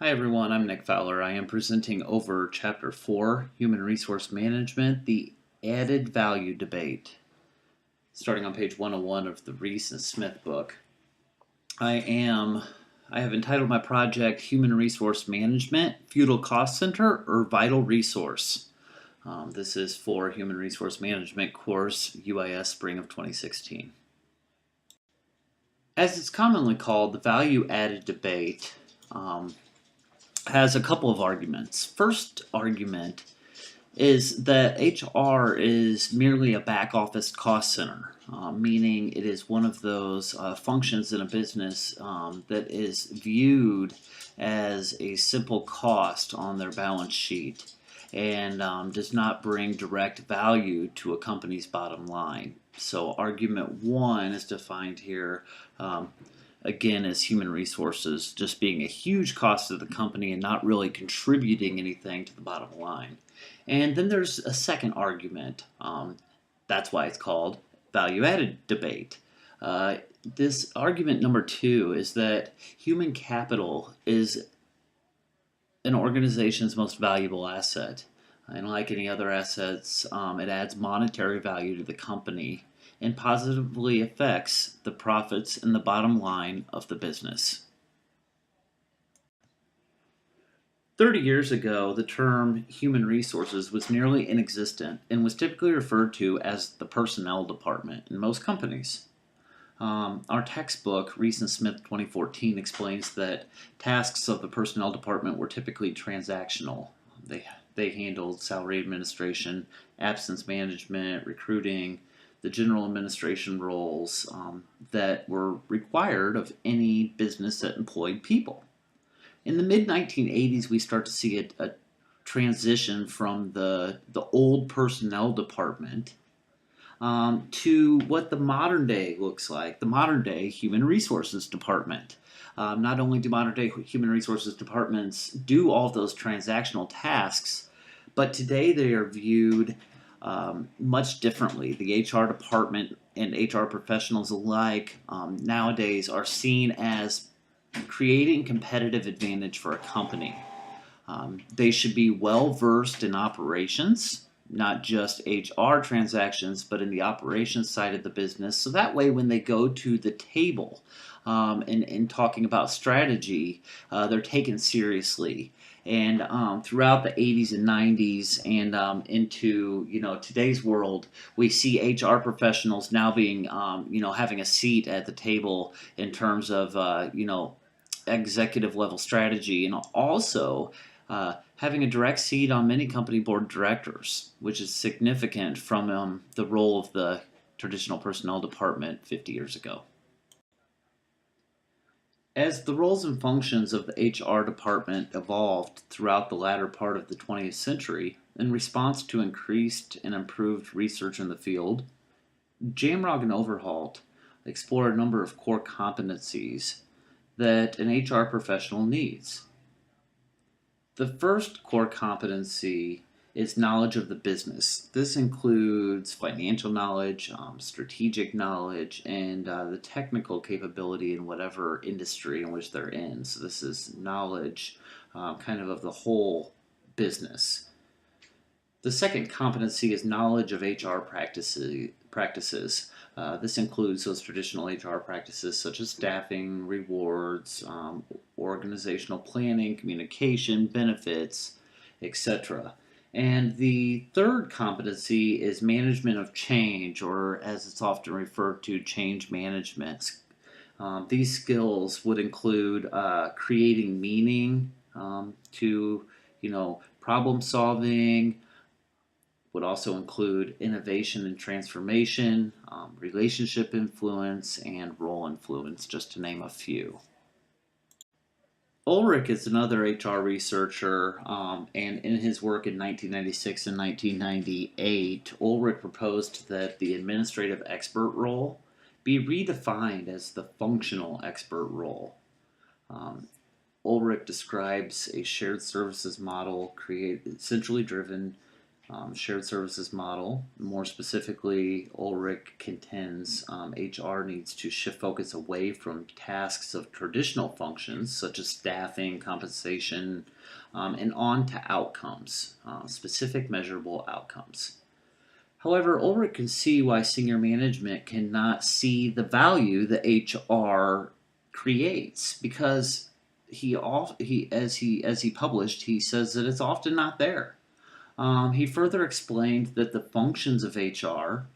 Hi everyone, I'm Nick Fowler. I am presenting over Chapter 4, Human Resource Management, the Added Value Debate, starting on page 101 of the Reese and Smith book. I have entitled my project Human Resource Management, Feudal Cost Center, or Vital Resource. This is for Human Resource Management course, UIS Spring of 2016. As it's commonly called, the value-added debate has a couple of arguments. First argument is that HR is merely a back office cost center, meaning it is one of those functions in a business that is viewed as a simple cost on their balance sheet and does not bring direct value to a company's bottom line. So argument one is defined here again as human resources just being a huge cost to the company and not really contributing anything to the bottom line. And then there's a second argument. That's why it's called value-added debate. This argument number two is that human capital is an organization's most valuable asset. And like any other assets, it adds monetary value to the company and positively affects the profits and the bottom line of the business. 30 years ago, the term human resources was nearly inexistent and was typically referred to as the personnel department in most companies. Our textbook, Reese and Smith 2014, explains that tasks of the personnel department were typically transactional. They handled salary administration, absence management, recruiting, the general administration roles that were required of any business that employed people. In the mid-1980s, we start to see a transition from the old personnel department to what the modern day looks like, the modern day human resources department. Not only do modern day human resources departments do all of those transactional tasks, but today they are viewed much differently. The HR department and HR professionals alike nowadays are seen as creating competitive advantage for a company. They should be well versed in operations, not just HR transactions, but in the operations side of the business. So that way, when they go to the table and talking about strategy, they're taken seriously. And throughout the 80s and 90s and into today's world, we see HR professionals now being having a seat at the table in terms of executive level strategy, and also having a direct seat on many company board of directors, which is significant from the role of the traditional personnel department 50 years ago. As the roles and functions of the HR department evolved throughout the latter part of the 20th century, in response to increased and improved research in the field, Jamrog and Overholt explore a number of core competencies that an HR professional needs. The first core competency is knowledge of the business. This includes financial knowledge, strategic knowledge, and the technical capability in whatever industry in which they're in. So this is knowledge kind of the whole business. The second competency is knowledge of HR practices. This includes those traditional HR practices such as staffing, rewards, organizational planning, communication, benefits, etc. And the third competency is management of change, or as it's often referred to, change management. These skills would include creating meaning to, problem solving, would also include innovation and transformation, relationship influence, and role influence, just to name a few. Ulrich is another HR researcher, and in his work in 1996 and 1998, Ulrich proposed that the administrative expert role be redefined as the functional expert role. Ulrich describes a shared services model centrally driven Shared services model. More specifically, Ulrich contends HR needs to shift focus away from tasks of traditional functions such as staffing, compensation, and on to outcomes, specific measurable outcomes. However, Ulrich can see why senior management cannot see the value that HR creates because as he published, he says that it's often not there. He further explained that the functions of HR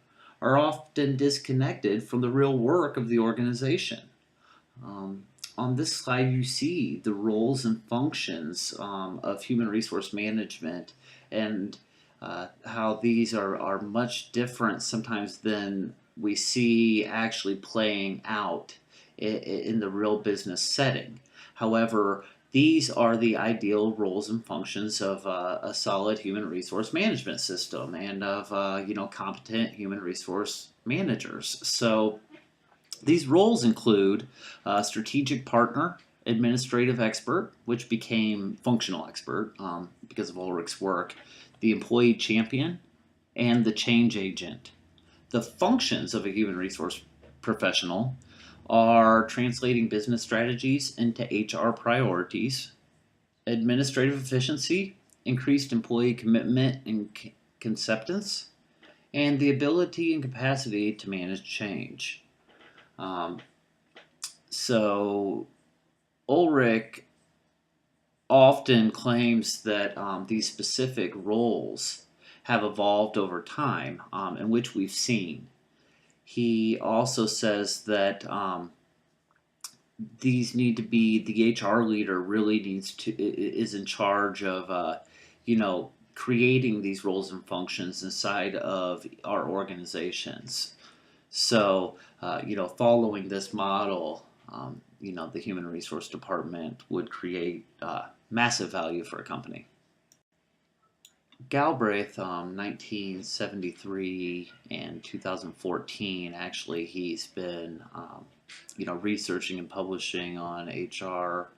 are often disconnected from the real work of the organization. Um, on this slide, you see the roles and functions of human resource management and how these are much different sometimes than we see actually playing out in the real business setting. However, these are the ideal roles and functions of a solid human resource management system and of competent human resource managers. So these roles include strategic partner, administrative expert, which became functional expert because of Ulrich's work, the employee champion, and the change agent. The functions of a human resource professional are translating business strategies into HR priorities, administrative efficiency, increased employee commitment and acceptance, and the ability and capacity to manage change. Um, so Ulrich often claims that these specific roles have evolved over time, in which we've seen. He also says that these need to be the HR leader really is in charge of creating these roles and functions inside of our organizations. So following this model, the human resource department would create massive value for a company. Galbraith, 1973 and 2014, actually, he's been, researching and publishing on HR,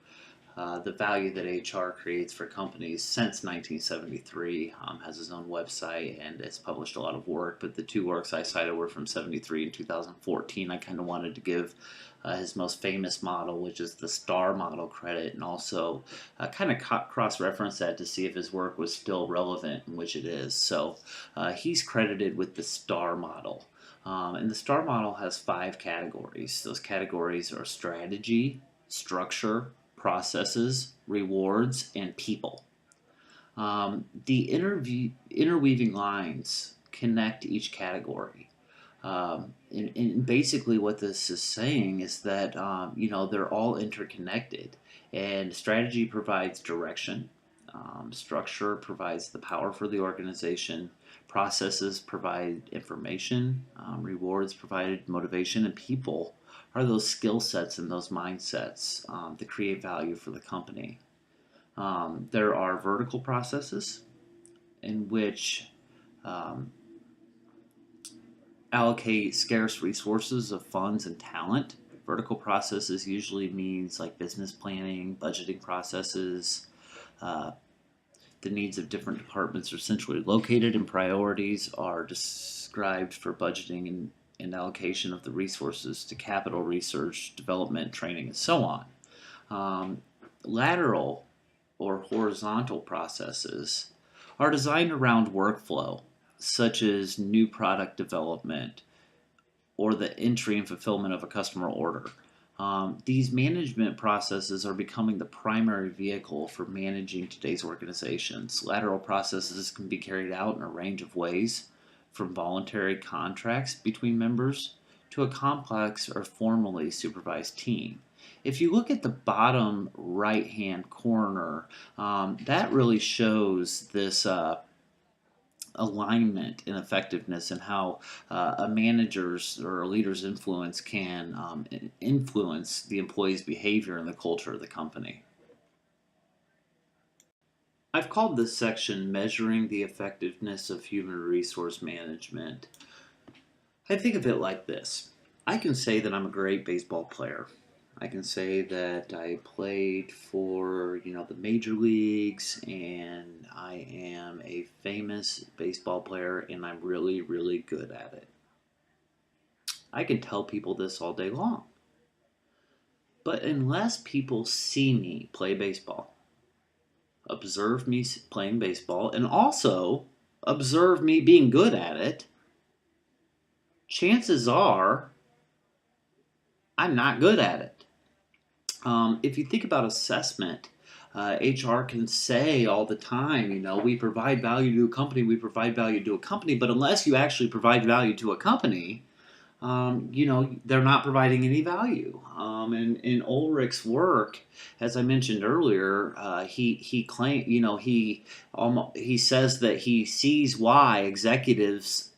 the value that HR creates for companies since 1973. Has his own website and has published a lot of work, but the two works I cited were from 73 and 2014. I kind of wanted to give his most famous model, which is the STAR model, credit, and also kind of cross-reference that to see if his work was still relevant, which it is. So he's credited with the STAR model. And the STAR model has 5 categories. Those categories are strategy, structure, processes, rewards, and people. The interweaving lines connect each category. And basically, what this is saying is that they're all interconnected, and strategy provides direction, structure provides the power for the organization, processes provide information, rewards provide motivation, and people are those skill sets and those mindsets that create value for the company. There are vertical processes in which um, allocate scarce resources of funds and talent. Vertical processes usually means like business planning, budgeting processes. Uh, the needs of different departments are centrally located, and priorities are described for budgeting and allocation of the resources to capital research, development, training, and so on. Um, Lateral or horizontal processes are designed around workflow, such as new product development or the entry and fulfillment of a customer order. These management processes are becoming the primary vehicle for managing today's organizations. Lateral processes can be carried out in a range of ways, from voluntary contracts between members to a complex or formally supervised team. If you look at the bottom right hand corner, that really shows this alignment and effectiveness and how a manager's or a leader's influence can influence the employee's behavior and the culture of the company. I've called this section Measuring the Effectiveness of Human Resource Management. I think of it like this. I can say that I'm a great baseball player. I can say that I played for, the major leagues, and I am a famous baseball player, and I'm really, really good at it. I can tell people this all day long. But unless people see me play baseball, observe me playing baseball, and also observe me being good at it, chances are I'm not good at it. If you think about assessment, HR can say all the time, we provide value to a company, we provide value to a company, but unless you actually provide value to a company, they're not providing any value. In Ulrich's work, as I mentioned earlier, he claimed, he says that he sees why executives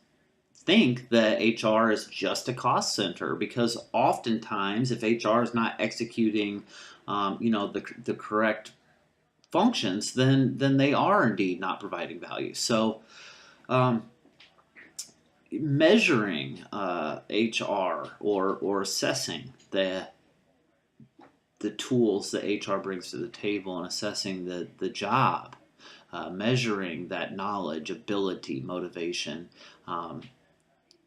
think that HR is just a cost center, because oftentimes if HR is not executing, the correct functions, then they are indeed not providing value. So um, measuring HR, or assessing the tools that HR brings to the table, and assessing the job, measuring that knowledge, ability, motivation, um,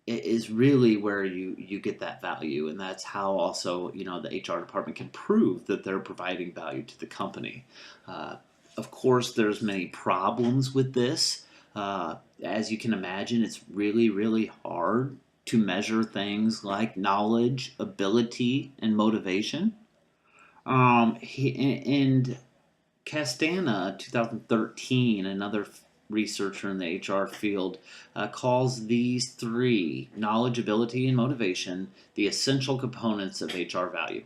is really where you get that value, and that's how also the HR department can prove that they're providing value to the company. Uh, of course, there's many problems with this. As you can imagine, it's really, really hard to measure things like knowledge, ability, and motivation. And Castana, 2013, another researcher in the HR field, calls these three, knowledge, ability, and motivation, the essential components of HR value.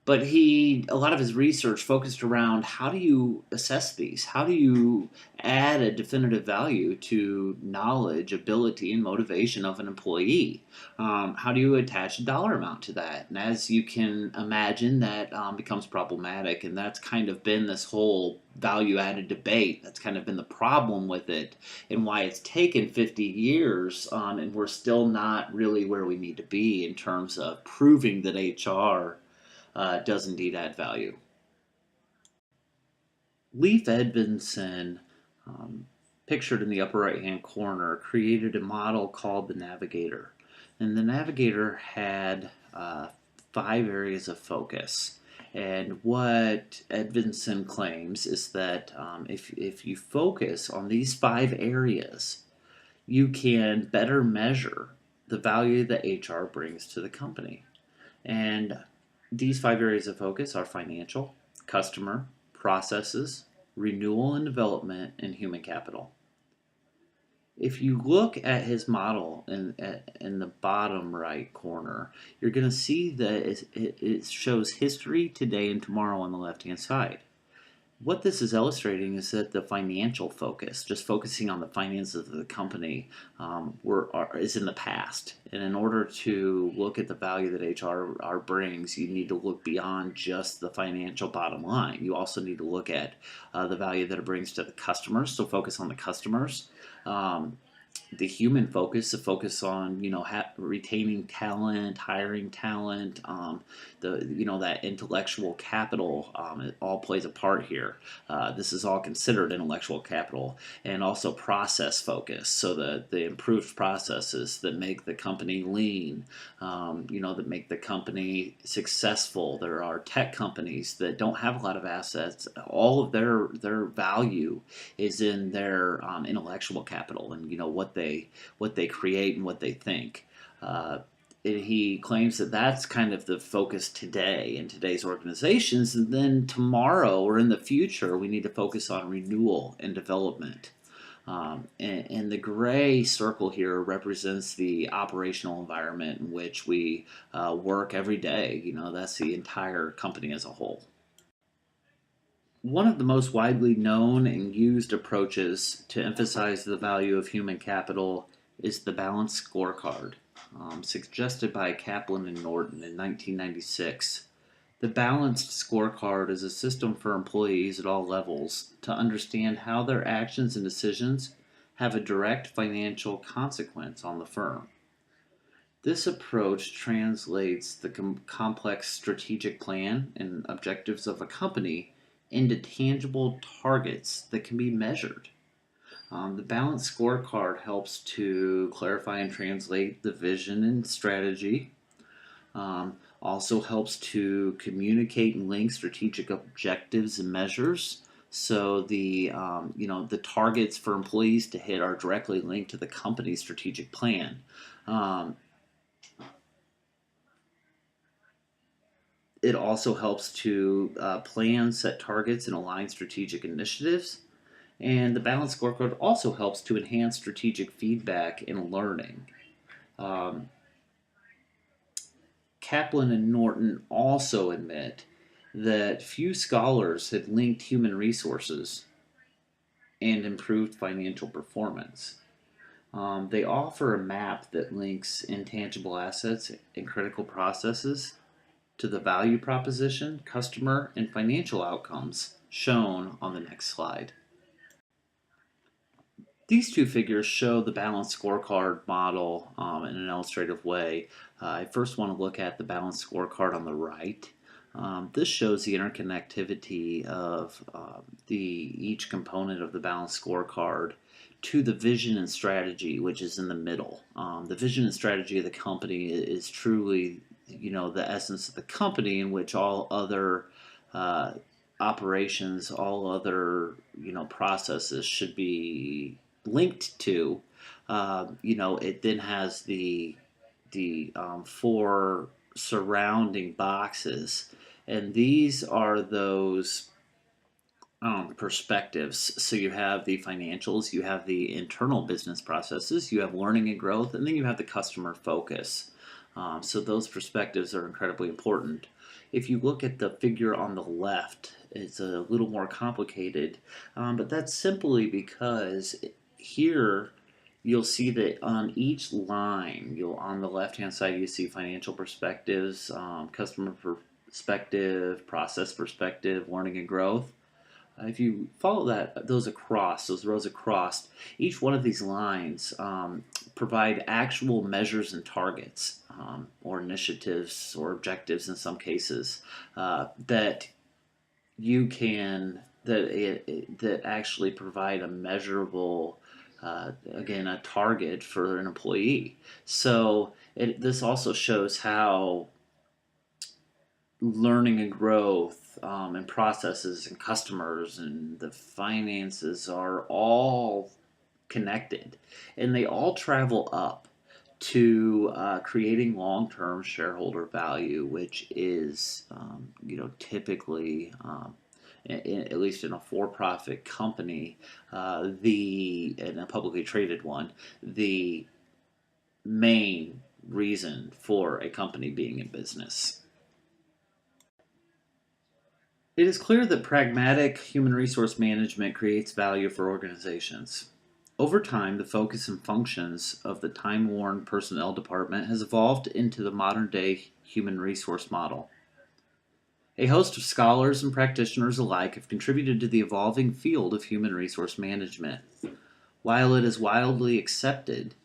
But a lot of his research focused around, how do you assess these? How do you add a definitive value to knowledge, ability, and motivation of an employee? How do you attach a dollar amount to that? And as you can imagine, that becomes problematic, and that's kind of been this whole value-added debate. That's kind of been the problem with it, and why it's taken 50 years, and we're still not really where we need to be in terms of proving that HR does indeed add value. Leif Edvinson, um, pictured in the upper right hand corner, created a model called the Navigator. And the Navigator had 5 areas of focus. And what Edvinson claims is that if you focus on these 5 areas, you can better measure the value that HR brings to the company. And these 5 areas of focus are financial, customer, processes, renewal and development, and human capital. If you look at his model in the bottom right corner, you're going to see that it shows history, today, and tomorrow on the left hand side. What this is illustrating is that the financial focus, just focusing on the finances of the company, is in the past. And in order to look at the value that HR brings, you need to look beyond just the financial bottom line. You also need to look at the value that it brings to the customers, so focus on the customers. Um, the human focus, the focus on retaining talent, hiring talent, that intellectual capital, it all plays a part here. This is all considered intellectual capital, and also process focus. So the improved processes that make the company lean, that make the company successful. There are tech companies that don't have a lot of assets. All of their value is in their intellectual capital, and what they create and what they think. He claims that that's kind of the focus today in today's organizations, and then tomorrow or in the future we need to focus on renewal and development. And the gray circle here represents the operational environment in which we work every day. That's the entire company as a whole. One of the most widely known and used approaches to emphasize the value of human capital is the balanced scorecard, suggested by Kaplan and Norton in 1996. The balanced scorecard is a system for employees at all levels to understand how their actions and decisions have a direct financial consequence on the firm. This approach translates the complex strategic plan and objectives of a company into tangible targets that can be measured. The balanced scorecard helps to clarify and translate the vision and strategy. Also helps to communicate and link strategic objectives and measures. So the targets for employees to hit are directly linked to the company's strategic plan. Um, it also helps to plan, set targets, and align strategic initiatives. And the balanced scorecard also helps to enhance strategic feedback and learning. Um, Kaplan and Norton also admit that few scholars had linked human resources and improved financial performance. They offer a map that links intangible assets and critical processes to the value proposition, customer, and financial outcomes shown on the next slide. These two figures show the balanced scorecard model in an illustrative way. I first want to look at the balanced scorecard on the right. This shows the interconnectivity of each component of the balanced scorecard to the vision and strategy, which is in the middle. The vision and strategy of the company is truly, the essence of the company, in which all other operations, all other processes should be linked to. It then has the four surrounding boxes, and these are those perspectives. So you have the financials, you have the internal business processes, you have learning and growth, and then you have the customer focus. So those perspectives are incredibly important. If you look at the figure on the left, it's a little more complicated, but that's simply because here you'll see that on each line, on the left-hand side, you see financial perspectives, customer perspective, process perspective, learning and growth. If you follow those rows across, each one of these lines provide actual measures and targets, or initiatives or objectives in some cases, that you can that actually provide a measurable, again, a target for an employee. So this also shows how learning and growth, and processes and customers and the finances are all connected, and they all travel up to creating long-term shareholder value, which is typically, at least in a for-profit company, in a publicly traded one, the main reason for a company being in business. It is clear that pragmatic human resource management creates value for organizations. Over time, the focus and functions of the time-worn personnel department has evolved into the modern-day human resource model. A host of scholars and practitioners alike have contributed to the evolving field of human resource management. While it is widely accepted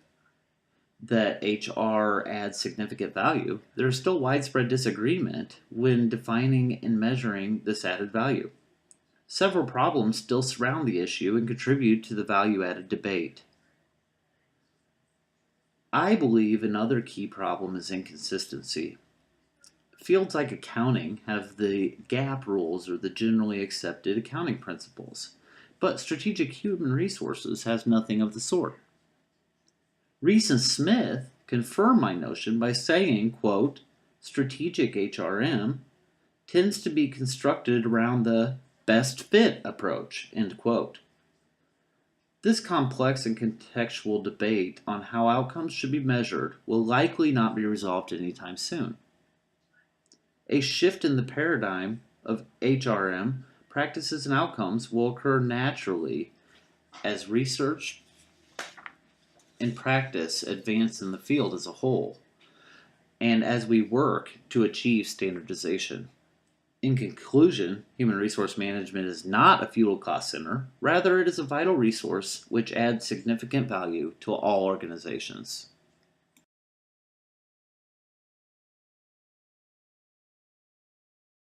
that HR adds significant value, there is still widespread disagreement when defining and measuring this added value. Several problems still surround the issue and contribute to the value-added debate. I believe another key problem is inconsistency. Fields like accounting have the GAAP rules, or the generally accepted accounting principles, but strategic human resources has nothing of the sort. Reese and Smith confirm my notion by saying, quote, strategic HRM tends to be constructed around the best fit approach, end quote. This complex and contextual debate on how outcomes should be measured will likely not be resolved anytime soon. A shift in the paradigm of HRM practices and outcomes will occur naturally as research and practice advance in the field as a whole, and as we work to achieve standardization. In conclusion, human resource management is not a futile cost center. Rather, it is a vital resource which adds significant value to all organizations.